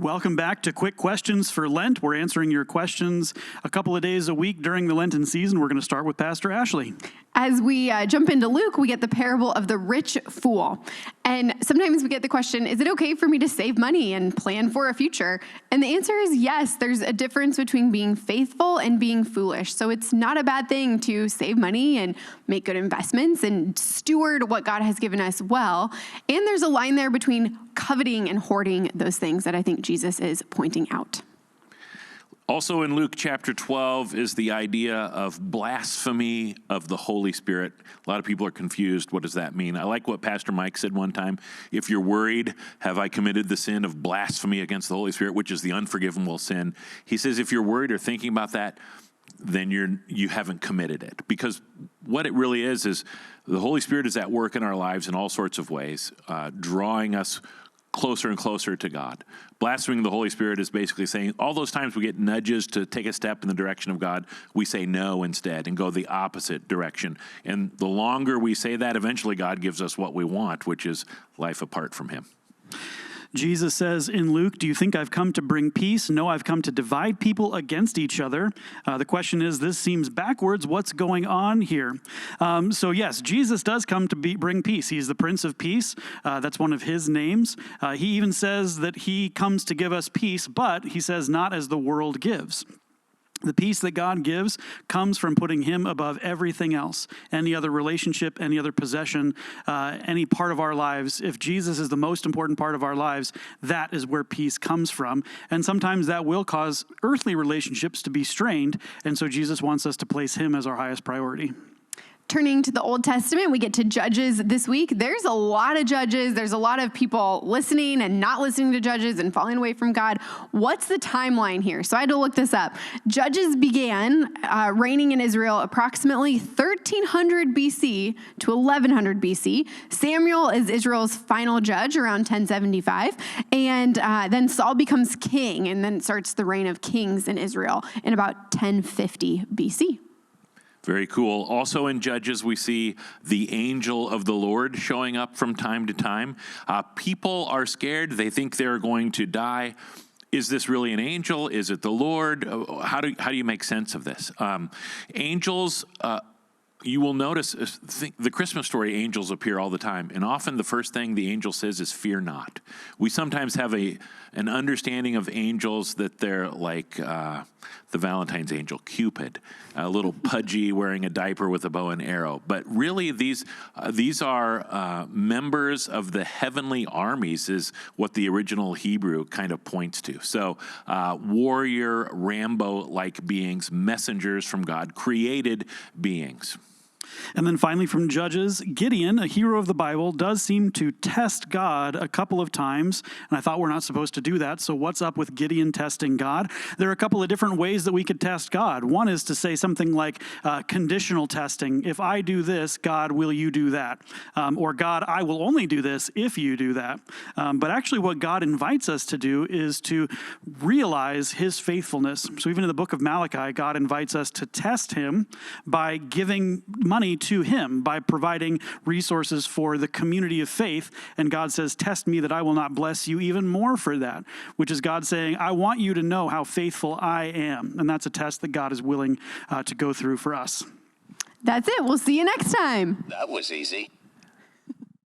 Welcome back to Quick Questions for Lent. We're answering your questions a couple of days a week during the Lenten season. We're going to start with Pastor Ashley. As we jump into Luke, we get the parable of the rich fool. And sometimes we get the question, is it okay for me to save money and plan for a future? And the answer is yes. There's a difference between being faithful and being foolish. So it's not a bad thing to save money and make good investments and steward what God has given us well. And there's a line there between coveting and hoarding those things that I think Jesus is pointing out. Also in Luke chapter 12 is the idea of blasphemy of the Holy Spirit. A lot of people are confused. What does that mean? I like what Pastor Mike said one time. If you're worried, have I committed the sin of blasphemy against the Holy Spirit, which is the unforgivable sin? He says if you're worried or thinking about that, then you haven't committed it. Because what it really is the Holy Spirit is at work in our lives in all sorts of ways, drawing us closer and closer to God. Blaspheming the Holy Spirit is basically saying all those times we get nudges to take a step in the direction of God, we say no instead and go the opposite direction. And the longer we say that, eventually God gives us what we want, which is life apart from him. Jesus says in Luke, do you think I've come to bring peace? No, I've come to divide people against each other. The question is, this seems backwards. What's going on here? So yes, Jesus does come to bring peace. He's the Prince of Peace. That's one of his names. He even says that he comes to give us peace, but he says not as the world gives. The peace that God gives comes from putting him above everything else, any other relationship, any other possession, any part of our lives. If Jesus is the most important part of our lives, that is where peace comes from. And sometimes that will cause earthly relationships to be strained. And so Jesus wants us to place him as our highest priority. Turning to the Old Testament, we get to Judges this week. There's a lot of judges. There's a lot of people listening and not listening to judges and falling away from God. What's the timeline here? So I had to look this up. Judges began reigning in Israel approximately 1300 BC to 1100 BC. Samuel is Israel's final judge around 1075. And then Saul becomes king, and then starts the reign of kings in Israel in about 1050 BC. Very cool. Also in Judges, we see the angel of the Lord showing up from time to time. People are scared. They think they're going to die. Is this really an angel? Is it the Lord? How do you make sense of this? Angels, you will notice the Christmas story, angels appear all the time. And often the first thing the angel says is, fear not. We sometimes have an understanding of angels that they're like the Valentine's angel, Cupid, a little pudgy, wearing a diaper with a bow and arrow. But really, these are members of the heavenly armies, is what the original Hebrew kind of points to. So warrior, Rambo-like beings, messengers from God, created beings. And then finally from Judges, Gideon, a hero of the Bible, does seem to test God a couple of times. And I thought we're not supposed to do that. So what's up with Gideon testing God? There are a couple of different ways that we could test God. One is to say something like conditional testing. If I do this, God, will you do that? Or God, I will only do this if you do that. But actually what God invites us to do is to realize his faithfulness. So even in the book of Malachi, God invites us to test him by giving money to him, by providing resources for the community of faith. And God says, test me that I will not bless you even more for that, which is God saying, I want you to know how faithful I am. And that's a test that God is willing to go through for us. That's it. We'll see you next time. That was easy.